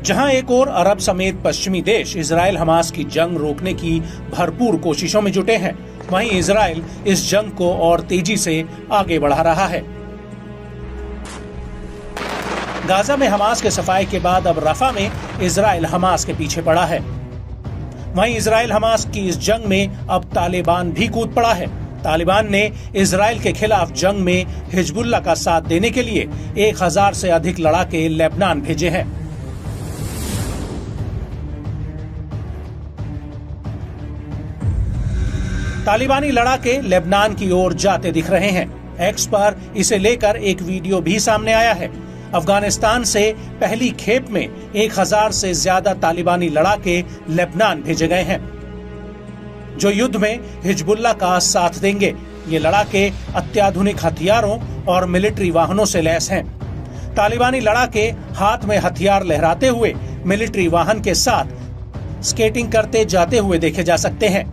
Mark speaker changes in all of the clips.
Speaker 1: जहां एक और अरब समेत पश्चिमी देश इजराइल हमास की जंग रोकने की भरपूर कोशिशों में जुटे हैं, वहीं इजराइल इस जंग को और तेजी से आगे बढ़ा रहा है। गाजा में हमास के सफाए के बाद अब रफा में इजराइल हमास के पीछे पड़ा है। वहीं इजराइल हमास की इस जंग में अब तालिबान भी कूद पड़ा है। तालिबान ने इजराइल के खिलाफ जंग में हिजबुल्लाह का साथ देने के लिए 1000 से अधिक लड़ाके लेबनान भेजे हैं। तालिबानी लड़ाके लेबनान की ओर जाते दिख रहे हैं। एक्स पर इसे लेकर एक वीडियो भी सामने आया है। अफगानिस्तान से पहली खेप में 1000 से ज्यादा तालिबानी लड़ाके लेबनान भेजे गए हैं, जो युद्ध में हिजबुल्लाह का साथ देंगे। ये लड़ाके अत्याधुनिक हथियारों और मिलिट्री वाहनों से लैस हैं। तालिबानी लड़ाके हाथ में हथियार लहराते हुए मिलिट्री वाहन के साथ स्केटिंग करते जाते हुए देखे जा सकते हैं।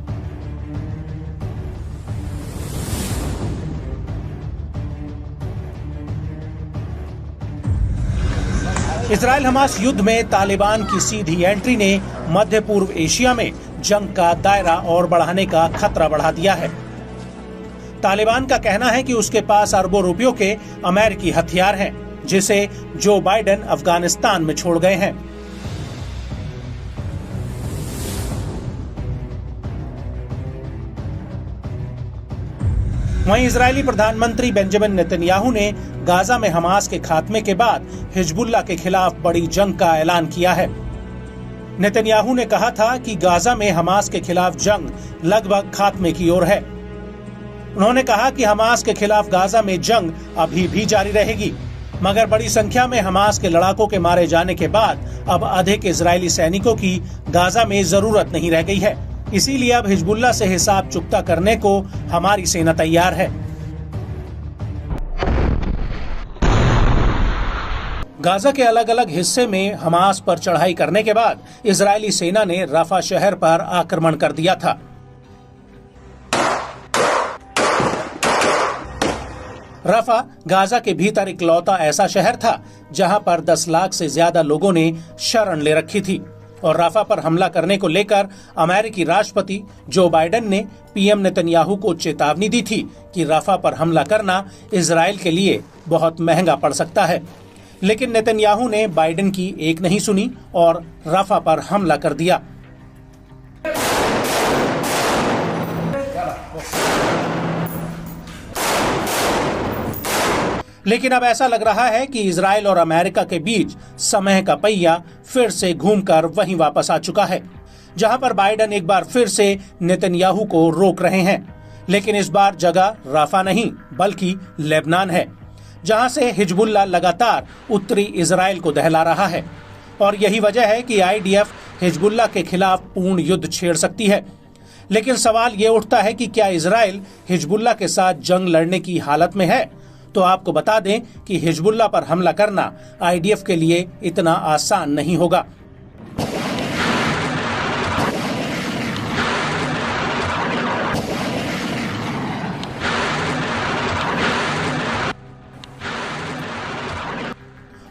Speaker 1: इजराइल हमास युद्ध में तालिबान की सीधी एंट्री ने मध्य पूर्व एशिया में जंग का दायरा और बढ़ाने का खतरा बढ़ा दिया है। तालिबान का कहना है कि उसके पास अरबों रुपयों के अमेरिकी हथियार हैं, जिसे जो बाइडेन अफगानिस्तान में छोड़ गए हैं। वहीं इजरायली प्रधानमंत्री बेंजामिन नेतन्याहू ने गाजा में हमास के खात्मे के बाद हिजबुल्लाह के खिलाफ बड़ी जंग का ऐलान किया है। नेतन्याहू ने कहा था कि गाजा में हमास के खिलाफ जंग लगभग खात्मे की ओर है। उन्होंने कहा कि हमास के खिलाफ गाजा में जंग अभी भी जारी रहेगी, मगर बड़ी संख्या में हमास के लड़ाकों के मारे जाने के बाद अब अधिक इजरायली सैनिकों की गाजा में जरूरत नहीं रह गई है। इसीलिए अब हिजबुल्लाह से हिसाब चुकता करने को हमारी सेना तैयार है। गाजा के अलग अलग हिस्से में हमास पर चढ़ाई करने के बाद इजरायली सेना ने रफा शहर पर आक्रमण कर दिया था। रफा गाजा के भीतर इकलौता ऐसा शहर था जहां पर 10 लाख से ज्यादा लोगों ने शरण ले रखी थी। और रफा पर हमला करने को लेकर अमेरिकी राष्ट्रपति जो बाइडेन ने पीएम नेतन्याहू को चेतावनी दी थी कि रफा पर हमला करना इजराइल के लिए बहुत महंगा पड़ सकता है। लेकिन नेतन्याहू ने बाइडेन की एक नहीं सुनी और रफा पर हमला कर दिया। लेकिन अब ऐसा लग रहा है कि इजराइल और अमेरिका के बीच समय का पहिया फिर से घूमकर वहीं वापस आ चुका है, जहां पर बाइडेन एक बार फिर से नेतन्याहू को रोक रहे हैं। लेकिन इस बार जगह रफा नहीं बल्कि लेबनान है, जहां से हिजबुल्लाह लगातार उत्तरी इजराइल को दहला रहा है। और यही वजह है कि आईडीएफ हिजबुल्लाह के खिलाफ पूर्ण युद्ध छेड़ सकती है। लेकिन सवाल ये उठता है कि क्या इजराइल हिजबुल्लाह के साथ जंग लड़ने की हालत में है? तो आपको बता दें कि हिजबुल्लाह पर हमला करना आईडीएफ के लिए इतना आसान नहीं होगा।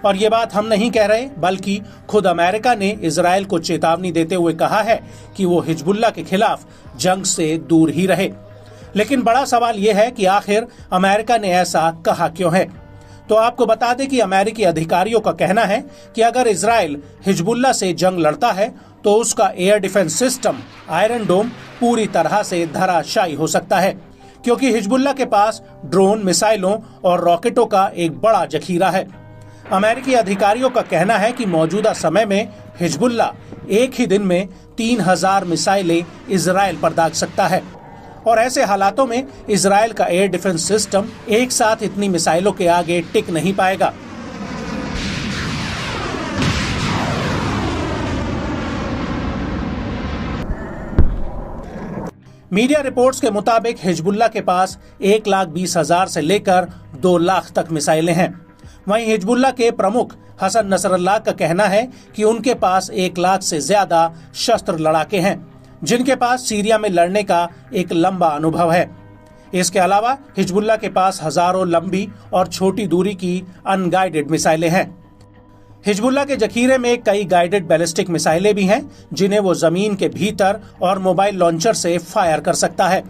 Speaker 1: और ये बात हम नहीं कह रहे, बल्कि खुद अमेरिका ने इजराइल को चेतावनी देते हुए कहा है कि वो हिजबुल्लाह के खिलाफ जंग से दूर ही रहे। लेकिन बड़ा सवाल यह है कि आखिर अमेरिका ने ऐसा कहा क्यों है? तो आपको बता दें कि अमेरिकी अधिकारियों का कहना है कि अगर इजराइल हिजबुल्लाह से जंग लड़ता है तो उसका एयर डिफेंस सिस्टम आयरन डोम पूरी तरह से धराशायी हो सकता है, क्योंकि हिजबुल्लाह के पास ड्रोन, मिसाइलों और रॉकेटों का एक बड़ा जखीरा है। अमेरिकी अधिकारियों का कहना है कि मौजूदा समय में हिजबुल्लाह एक ही दिन में 3000 मिसाइलें इजराइल पर दाग सकता है। और ऐसे हालातों में इजराइल का एयर डिफेंस सिस्टम एक साथ इतनी मिसाइलों के आगे टिक नहीं पाएगा। मीडिया रिपोर्ट्स के मुताबिक हिजबुल्लाह के पास 1,20,000 से लेकर 2 लाख तक मिसाइलें हैं। वहीं हिजबुल्लाह के प्रमुख हसन नसरल्लाह का कहना है कि उनके पास 1 लाख से ज्यादा शस्त्र लड़ाके हैं, जिनके पास सीरिया में लड़ने का एक लंबा अनुभव है। इसके अलावा हिजबुल्लाह के पास हजारों लंबी और छोटी दूरी की अनगाइडेड मिसाइलें हैं। हिजबुल्लाह के जखीरे में कई गाइडेड बैलिस्टिक मिसाइलें भी हैं, जिन्हें वो जमीन के भीतर और मोबाइल लॉन्चर से फायर कर सकता है।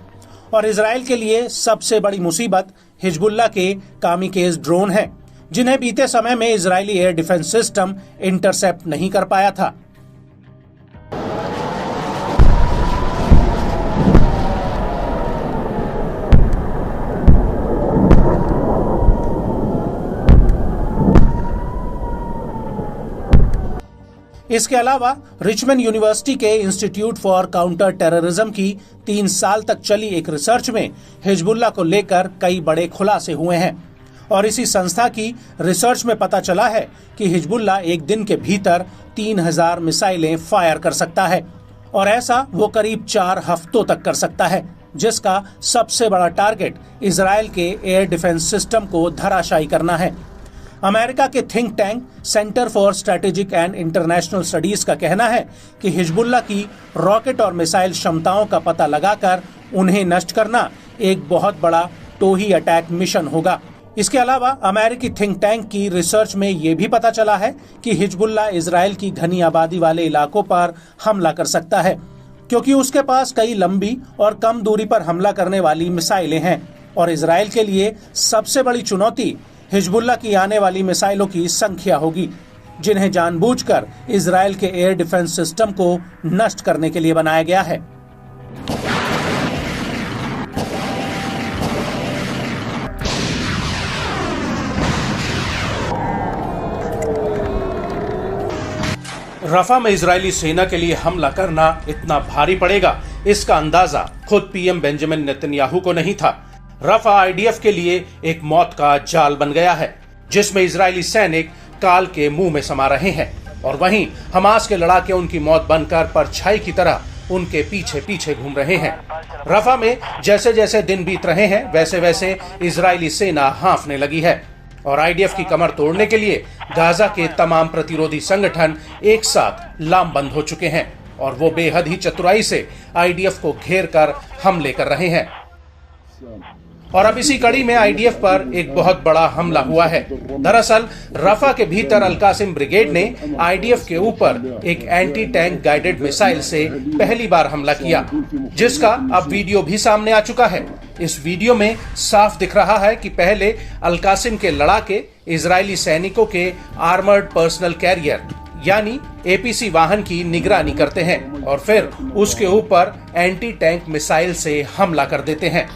Speaker 1: और इजराइल के लिए सबसे बड़ी मुसीबत हिजबुल्लाह के कामिकेज ड्रोन हैं, जिन्हें बीते समय में Israeli air defence system intercept नहीं कर पाया था। इसके अलावा रिचमंड यूनिवर्सिटी के इंस्टीट्यूट फॉर काउंटर टेररिज्म की 3 साल तक चली एक रिसर्च में हिजबुल्लाह को लेकर कई बड़े खुलासे हुए हैं। और इसी संस्था की रिसर्च में पता चला है कि हिजबुल्लाह एक दिन के भीतर 3000 मिसाइलें फायर कर सकता है, और ऐसा वो करीब 4 हफ्तों तक कर सकता है, जिसका सबसे बड़ा टारगेट इजराइल के एयर डिफेंस सिस्टम को धराशायी करना है। अमेरिका के think tank centre for strategic and international studies का कहना है कि हिजबुल्लाह की रॉकेट और मिसाइल क्षमताओं का पता लगाकर उन्हें नष्ट करना एक बहुत बड़ा टोही अटैक मिशन होगा। इसके अलावा अमेरिकी थिंक टैंक की रिसर्च में ये भी पता चला है कि हिजबुल्लाह इजराइल की घनी आबादी वाले इलाकों पर हमला कर सकता है, क्योंकि उसके पास कई लंबी और कम दूरी पर हमला करने वाली मिसाइलें हैं। और इजराइल के लिए सबसे बड़ी चुनौती हिजबुल्लाह की आने वाली मिसाइलों की संख्या होगी, जिन्हें जानबूझकर इजराइल के एयर डिफेंस सिस्टम को नष्ट करने के लिए बनाया गया है। रफा में इजरायली सेना के लिए हमला करना इतना भारी पड़ेगा, इसका अंदाजा खुद पीएम बेंजामिन नेतन्याहू को नहीं था। रफा आईडीएफ के लिए एक मौत का जाल बन गया है, जिसमें इजरायली सैनिक काल के मुंह में समा रहे हैं, और वहीं हमास के लड़ाके उनकी मौत बनकर परछाई की तरह उनके पीछे पीछे घूम रहे हैं। रफा में जैसे जैसे दिन बीत रहे हैं, वैसे वैसे इजरायली सेना हांफने लगी है, और आईडीएफ की कमर तोड़ने के लिए गाजा के तमाम प्रतिरोधी संगठन एक साथ लामबंद हो चुके हैं, और वो बेहद ही चतुराई से आईडीएफ को घेर कर हमले कर रहे हैं। और अब इसी कड़ी में आईडीएफ पर एक बहुत बड़ा हमला हुआ है। दरअसल रफा के भीतर अल-कासिम ब्रिगेड ने आईडीएफ के ऊपर एक एंटी टैंक गाइडेड मिसाइल से पहली बार हमला किया, जिसका अब वीडियो भी सामने आ चुका है। इस वीडियो में साफ दिख रहा है कि पहले अल-कासिम के लड़ाके इजरायली सैनिकों के आर्मर्ड पर्सनल कैरियर यानी एपीसी वाहन की निगरानी करते हैं, और फिर उसके ऊपर एंटी टैंक मिसाइल से हमला कर देते हैं।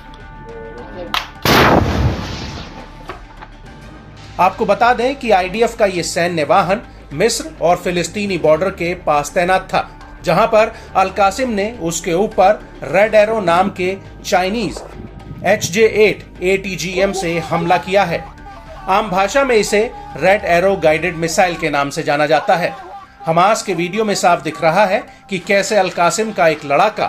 Speaker 1: आपको बता दें कि आईडीएफ का ये सैन्य वाहन मिस्र और फिलिस्तीनी बॉर्डर के पास तैनात था, जहां पर अल-कासिम ने उसके ऊपर रेड एरो नाम के चाइनीज HJ-8 ATGM से हमला किया है। आम भाषा में इसे रेड एरो गाइडेड मिसाइल के नाम से जाना जाता है। हमास के वीडियो में साफ दिख रहा है कि कैसे अल-कासिम का एक लड़ाका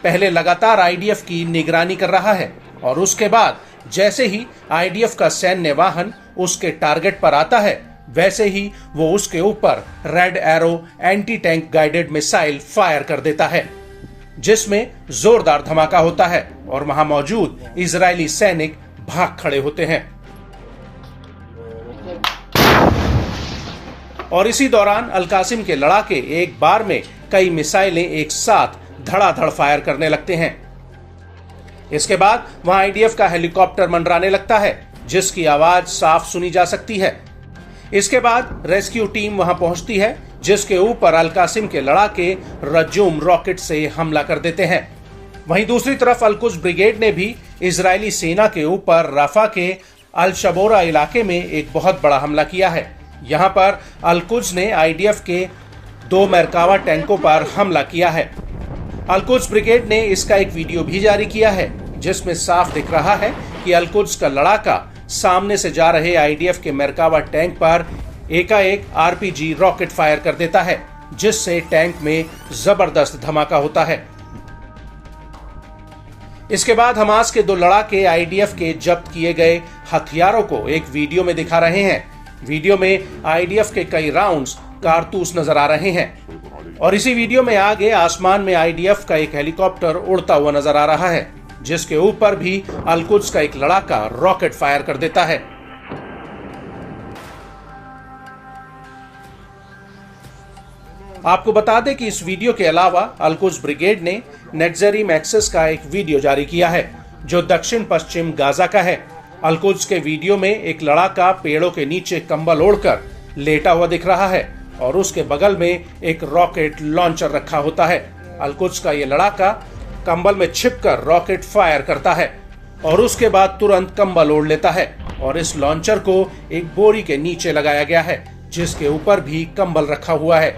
Speaker 1: पहले लगातार आईडीएफ की निगरानी कर रहा है, और उसके बाद जैसे ही आईडीएफ का सैन्य वाहन उसके टारगेट पर आता है, वैसे ही वो उसके ऊपर red arrow anti tank guided missile fire कर देता है, जिसमें जोरदार धमाका होता है, और वहां मौजूद इजरायली सैनिक भाग खड़े होते हैं। और इसी दौरान अल-कासिम के लड़ाके एक बार में कई मिसाइलें एक साथ धड़ाधड़ फायर करने लगते हैं। इसके बाद वहां आईडीएफ का हेलीकॉप्टर मंडराने लगता है, जिसकी आवाज साफ सुनी जा सकती है। इसके बाद रेस्क्यू टीम वहां पहुंचती है, जिसके ऊपर अल-कासिम के लड़ाके रजूम रॉकेट से हमला कर देते हैं। वहीं दूसरी तरफ अल-कुद्स ब्रिगेड ने भी इजरायली सेना के ऊपर रफा के अल-शबोरा इलाके में एक बहुत बड़ा हमला किया है। यहां पर अल-कुद्स ने आईडीएफ के 2 मरकावा टैंकों पर हमला किया है। अल-कुद्स ब्रिगेड ने इसका एक वीडियो भी जारी किया है, जिसमें साफ दिख रहा है कि अल-कुद्स का लड़ाका सामने से जा रहे आईडीएफ के मरकावा टैंक पर एकाएक आरपीजी रॉकेट फायर कर देता है, जिससे टैंक में जबरदस्त धमाका होता है। इसके बाद हमास के 2 लड़ाके आईडीएफ के जब्त किए गए हथियारों को एक वीडियो में दिखा रहे हैं। वीडियो में आईडीएफ के कई राउंड्स कारतूस नजर आ रहे हैं, और इसी वीडियो में आगे आसमान में आईडीएफ का एक हेलीकॉप्टर उड़ता हुआ नजर आ रहा है, जिसके ऊपर भी अल-कुद्स का एक लड़ाका रॉकेट फायर कर देता है। आपको बता दें कि इस वीडियो के अलावा अल-कुद्स ब्रिगेड ने नेटज़रीम एक्सेस का एक वीडियो जारी किया है जो दक्षिण पश्चिम गाजा का है। अल-कुद्स के वीडियो में एक लड़ाका पेड़ों के नीचे कंबल ओढ़कर लेटा हुआ दिख रहा है और उसके बगल में एक रॉकेट लॉन्चर रखा होता है। अल-कुद्स का ये लड़ाका कंबल में छिपकर रॉकेट फायर करता है और उसके बाद तुरंत कंबल ओढ़ लेता है और इस लॉन्चर को एक बोरी के नीचे लगाया गया है जिसके ऊपर भी कंबल रखा हुआ है।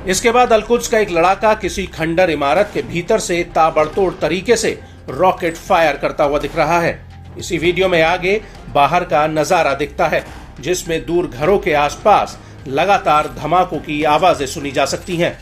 Speaker 1: इसके बाद अल-कुद्स का एक लड़ाका किसी खंडर इमारत के भीतर से ताबड़तोड़ तरीके से रॉकेट फायर करता हुआ दिख रहा है। इसी वीडियो में आगे बाहर का नजारा दिखता है जिसमें दूर घरों के आसपास लगातार धमाकों की आवाजें सुनी जा सकती हैं।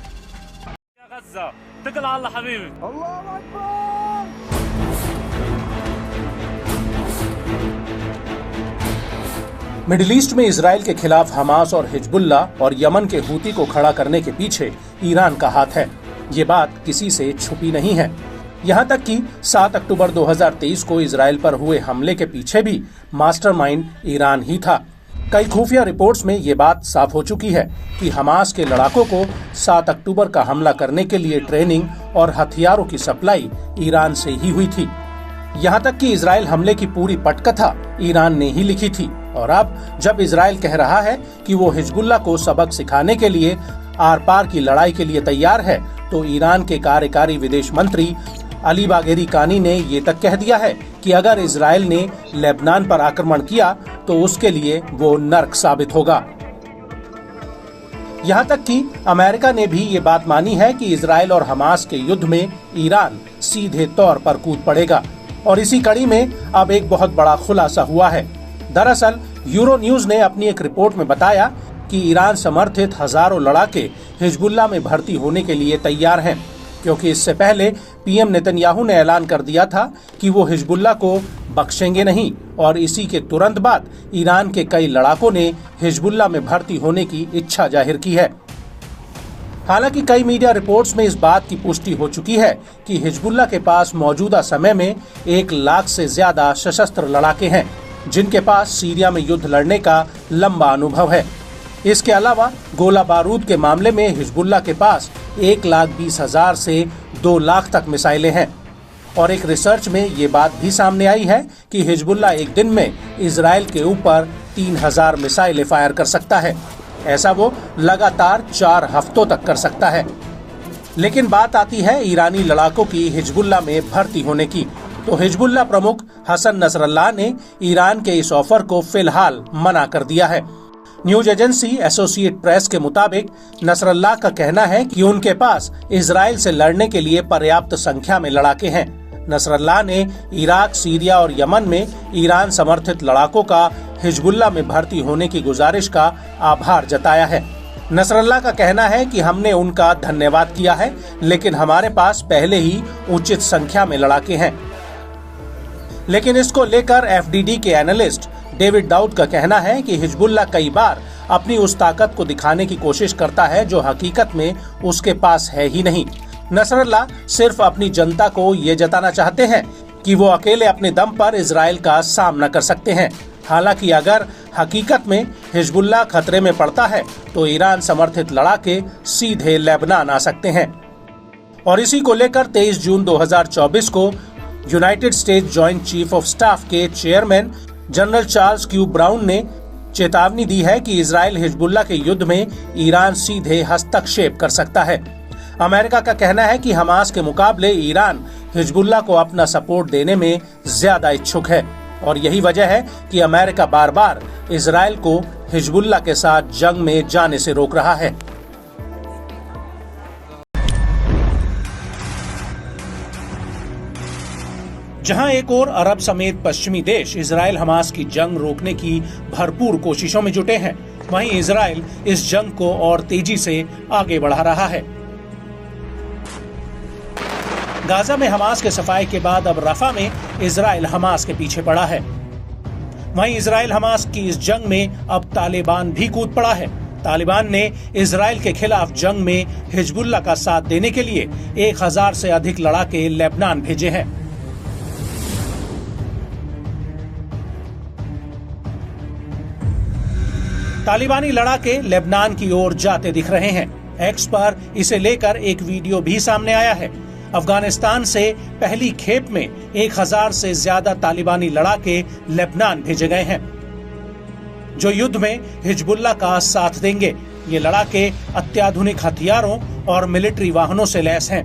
Speaker 1: मिडिल ईस्ट में इजराइल के खिलाफ हमास और हिजबुल्ला और यमन के हूती को खड़ा करने के पीछे ईरान का हाथ है। ये बात किसी से छुपी नहीं है। यहाँ तक कि 7 अक्टूबर 2023 को इजराइल पर हुए हमले के पीछे भी मास्टरमाइंड ईरान ही था। कई खुफिया रिपोर्ट्स में ये बात साफ हो चुकी है कि हमास के लड़ाकों को 7 अक्टूबर का हमला करने के लिए ट्रेनिंग और हथियारों की सप्लाई ईरान से ही हुई थी। यहाँ तक कि इजराइल हमले की पूरी पटकथा ईरान ने ही लिखी थी और अब जब इजराइल कह रहा है कि वो हिजबुल्ला को सबक सिखाने के लिए आर पार की लड़ाई के लिए तैयार है, तो ईरान के कार्यकारी विदेश मंत्री अली बाघेरी कानी ने ये तक कह दिया है कि अगर इजराइल ने लेबनान पर आक्रमण किया तो उसके लिए वो नर्क साबित होगा। यहाँ तक कि अमेरिका ने भी ये बात मानी है कि इजराइल और हमास के युद्ध में ईरान सीधे तौर पर कूद पड़ेगा और इसी कड़ी में अब एक बहुत बड़ा खुलासा हुआ है। दरअसल यूरो न्यूज ने अपनी एक रिपोर्ट में बताया कि ईरान समर्थित हजारों लड़ाके हिजबुल्ला में भर्ती होने के लिए तैयार हैं, क्योंकि इससे पहले पीएम नेतन्याहू ने ऐलान कर दिया था कि वो हिजबुल्ला को बख्शेंगे नहीं और इसी के तुरंत बाद ईरान के कई लड़ाकों ने हिजबुल्ला में भर्ती होने की इच्छा जाहिर की है। हालांकि कई मीडिया रिपोर्ट्स में इस बात की पुष्टि हो चुकी है कि हिजबुल्ला के पास मौजूदा समय में 1 लाख से ज्यादा सशस्त्र लड़ाके हैं जिनके पास सीरिया में युद्ध लड़ने का लंबा अनुभव है। इसके अलावा गोला बारूद के मामले में हिजबुल्ला के पास 1,20,000 से 2 लाख तक मिसाइलें हैं और एक रिसर्च में ये बात भी सामने आई है कि हिजबुल्ला एक दिन में इजराइल के ऊपर 3,000 मिसाइलें फायर कर सकता है। ऐसा वो लगातार 4 हफ्तों तक कर सकता है। लेकिन बात आती है ईरानी लड़ाकों की हिजबुल्ला में भर्ती होने की, तो हिजबुल्ला प्रमुख हसन नसरल्लाह ने ईरान के इस ऑफर को फिलहाल मना कर दिया है। न्यूज एजेंसी एसोसिएट प्रेस के मुताबिक नसरल्लाह का कहना है कि उनके पास इजराइल से लड़ने के लिए पर्याप्त संख्या में लड़ाके हैं। नसरल्लाह ने इराक, सीरिया और यमन में ईरान समर्थित लड़ाकों का हिजबुल्ला में भर्ती होने की गुजारिश का आभार जताया है। नसरल्लाह का कहना है कि हमने उनका धन्यवाद किया है, लेकिन हमारे पास पहले ही उचित संख्या में लड़ाके हैं। लेकिन इसको लेकर एफडीडी के एनालिस्ट डेविड दाऊद का कहना है कि हिजबुल्ला कई बार अपनी उस ताकत को दिखाने की कोशिश करता है जो हकीकत में उसके पास है ही नहीं। नसरल्लाह सिर्फ अपनी जनता को ये जताना चाहते हैं कि वो अकेले अपने दम पर इजराइल का सामना कर सकते हैं। हालांकि अगर हकीकत में हिजबुल्ला खतरे में पड़ता है तो ईरान समर्थित लड़ाके सीधे लेबनान आ सकते हैं। और इसी को लेकर 23 जून 2024 को United States joint chief of staff के chairman general Charles Q Brown ने चेतावनी दी है कि इजराइल हिजबुल्ला के युद्ध में ईरान सीधे हस्तक्षेप कर सकता है। अमेरिका का कहना है कि हमास के मुकाबले ईरान हिजबुल्ला को अपना सपोर्ट देने में ज्यादा इच्छुक है और यही वजह है कि अमेरिका बार बार इजराइल को हिजबुल्ला के साथ जंग में जाने से रोक रहा है। जहां एक और अरब समेत पश्चिमी देश इजराइल हमास की जंग रोकने की भरपूर कोशिशों में जुटे हैं, वहीं इजराइल इस जंग को और तेजी से आगे बढ़ा रहा है। गाजा में हमास के सफाई के बाद अब रफा में इजराइल हमास के पीछे पड़ा है। वहीं इजराइल हमास की इस जंग में अब तालिबान भी कूद पड़ा है। तालिबान ने इजराइल के खिलाफ जंग में हिजबुल्ला का साथ देने के लिए 1000 से अधिक लड़ाके लेबनान भेजे हैं। तालिबानी लड़ाके लेबनान की ओर जाते दिख रहे हैं। एक्स पर इसे लेकर एक वीडियो भी सामने आया है। अफगानिस्तान से पहली खेप में 1000 से ज्यादा तालिबानी लड़ाके लेबनान भेजे गए हैं, जो युद्ध में हिजबुल्लाह का साथ देंगे। ये लड़ाके अत्याधुनिक हथियारों और मिलिट्री वाहनों से लैस हैं।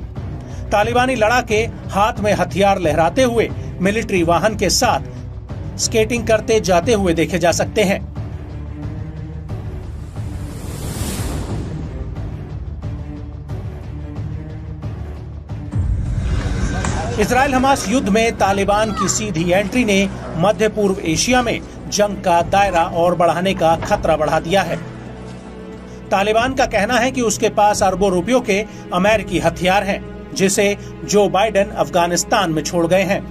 Speaker 1: तालिबानी लड़ाके हाथ में हथियार लहराते हुए मिलिट्री वाहन के साथ स्केटिंग करते जाते हुए देखे जा सकते हैं। इजराइल हमास युद्ध में तालिबान की सीधी एंट्री ने मध्य पूर्व एशिया में जंग का दायरा और बढ़ाने का खतरा बढ़ा दिया है। तालिबान का कहना है कि उसके पास अरबों रुपयों के अमेरिकी हथियार हैं, जिसे जो बाइडेन अफगानिस्तान में छोड़ गए हैं।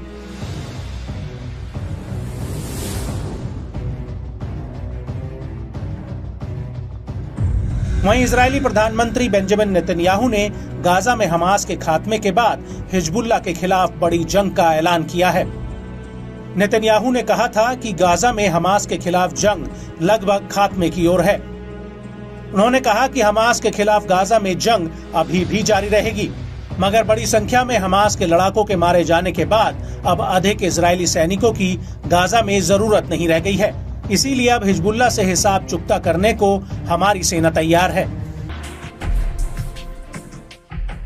Speaker 1: वहीं इजरायली प्रधानमंत्री बेंजामिन नेतन्याहू ने गाजा में हमास के खात्मे के बाद हिजबुल्लाह के खिलाफ बड़ी जंग का ऐलान किया है। नेतन्याहू ने कहा था कि गाजा में हमास के खिलाफ जंग लगभग खात्मे की ओर है। उन्होंने कहा कि हमास के खिलाफ गाजा में जंग अभी भी जारी रहेगी, मगर बड़ी संख्या में हमास के लड़ाकों के मारे जाने के बाद अब अधिक इजरायली सैनिकों की गाजा में जरूरत नहीं रह गई है। इसीलिए अब हिजबुल्लाह से हिसाब चुकता करने को हमारी सेना तैयार है।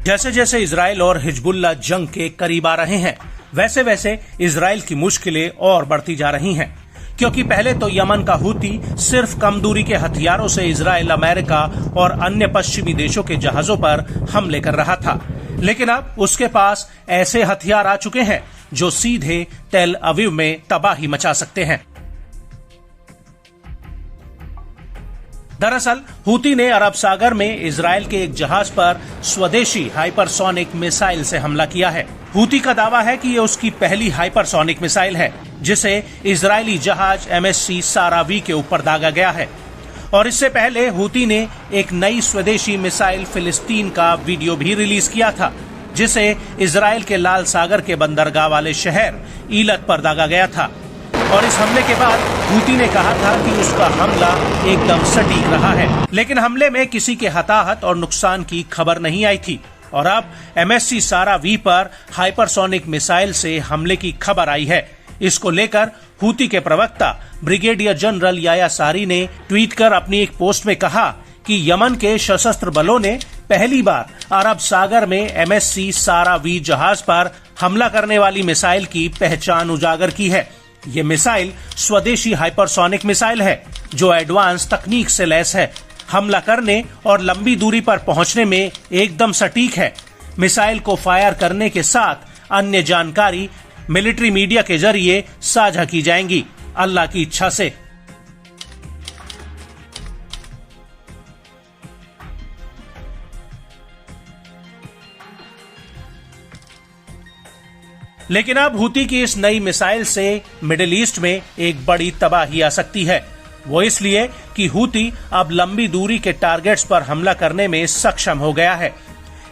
Speaker 1: जैसे जैसे इजराइल और हिजबुल्लाह जंग के करीब आ रहे हैं, वैसे वैसे इजराइल की मुश्किलें और बढ़ती जा रही हैं, क्योंकि पहले तो यमन का हूती सिर्फ कम दूरी के हथियारों से इजराइल, अमेरिका और अन्य पश्चिमी देशों के जहाजों पर हमले कर रहा था, लेकिन अब उसके पास ऐसे हथियार आ चुके हैं जो सीधे तेल अवीव में तबाही मचा सकते हैं। दरअसल हूती ने अरब सागर में इजराइल के एक जहाज पर स्वदेशी हाइपरसोनिक मिसाइल से हमला किया है। हूती का दावा है कि ये उसकी पहली हाइपरसोनिक मिसाइल है, जिसे इजरायली जहाज MSC सारा वी के ऊपर दागा गया है। और इससे पहले हूती ने एक नई स्वदेशी मिसाइल फिलिस्तीन का वीडियो भी रिलीज किया था, जिसे इजराइल के लाल सागर के बंदरगाह वाले शहर ईलत पर दागा गया था। और इस हमले के बाद हूती ने कहा था कि उसका हमला एकदम सटीक रहा है, लेकिन हमले में किसी के हताहत और नुकसान की खबर नहीं आई थी। और अब MSC सारा वी पर हाइपरसोनिक मिसाइल से हमले की खबर आई है। इसको लेकर हूती के प्रवक्ता ब्रिगेडियर जनरल याया सारी ने ट्वीट कर अपनी एक पोस्ट में कहा कि यमन के सशस्त्र बलों ने पहली बार अरब सागर में MSC सारा वी जहाज पर हमला करने वाली मिसाइल की पहचान उजागर की है। ये मिसाइल स्वदेशी हाइपरसोनिक मिसाइल है, जो एडवांस तकनीक से लैस है, हमला करने और लंबी दूरी पर पहुंचने में एकदम सटीक है। मिसाइल को फायर करने के साथ अन्य जानकारी मिलिट्री मीडिया के जरिए साझा की जाएंगी, अल्लाह की इच्छा से। लेकिन अब हूती की इस नई मिसाइल से मिडिल ईस्ट में एक बड़ी तबाही आ सकती है। वो इसलिए कि हूती अब लंबी दूरी के टारगेट्स पर हमला करने में सक्षम हो गया है।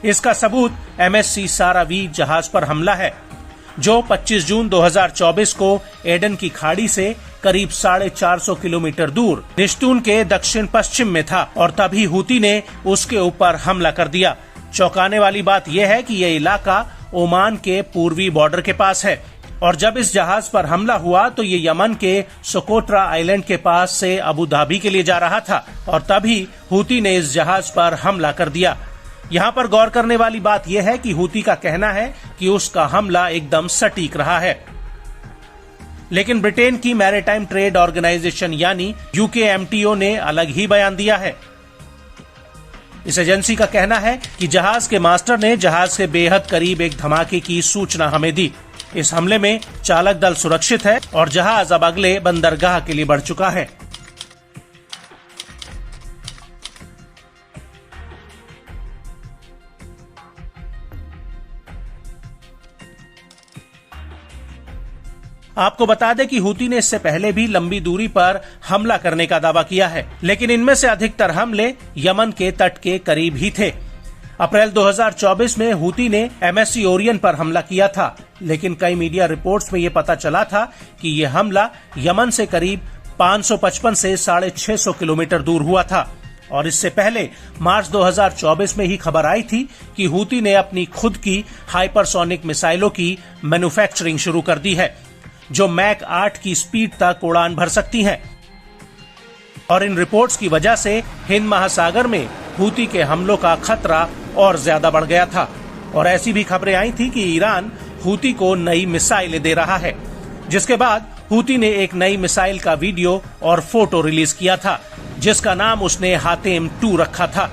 Speaker 1: इसका सबूत MSC सारा वी जहाज पर हमला है, जो 25 जून 2024 को एडन की खाड़ी से करीब 450 किलोमीटर दूर निश्तून के दक्षिण पश्चिम में था, और तभी हूती ने उसके ऊपर हमला कर दिया। चौंकाने वाली बात यह है कि यह इलाका ओमान के पूर्वी बॉर्डर के पास है, और जब इस जहाज पर हमला हुआ तो ये यमन के सोकोट्रा आइलैंड के पास से अबू धाबी के लिए जा रहा था, और तभी हूती ने इस जहाज पर हमला कर दिया। यहाँ पर गौर करने वाली बात यह है कि हूती का कहना है कि उसका हमला एकदम सटीक रहा है, लेकिन ब्रिटेन की मैरीटाइम ट्रेड ऑर्गेनाइजेशन यानी UKMTO ने अलग ही बयान दिया है। इस एजेंसी का कहना है कि जहाज के मास्टर ने जहाज के बेहद करीब एक धमाके की सूचना हमें दी। इस हमले में चालक दल सुरक्षित है और जहाज अब अगले बंदरगाह के लिए बढ़ चुका है। आपको बता दें कि हूती ने इससे पहले भी लंबी दूरी पर हमला करने का दावा किया है, लेकिन इनमें से अधिकतर हमले यमन के तट के करीब ही थे। अप्रैल 2024 में हूती ने MSC ओरियन पर हमला किया था, लेकिन कई मीडिया रिपोर्ट्स में यह पता चला था कि यह हमला यमन से करीब 555 से 650 किलोमीटर दूर हुआ था। और इससे पहले मार्च 2024 में ही खबर आई थी कि हूती ने अपनी खुद की हाइपरसोनिक मिसाइलों की मैन्युफैक्चरिंग शुरू कर दी है, जो मैक 8 की स्पीड तक उड़ान भर सकती हैं। और इन रिपोर्ट्स की वजह से हिंद महासागर में हूती के हमलों का खतरा और ज्यादा बढ़ गया था। और ऐसी भी खबरें आई थी कि ईरान हूती को नई मिसाइलें दे रहा है, जिसके बाद हूती ने एक नई मिसाइल का वीडियो और फोटो रिलीज किया था, जिसका नाम उसने हातेम 2 रखा था।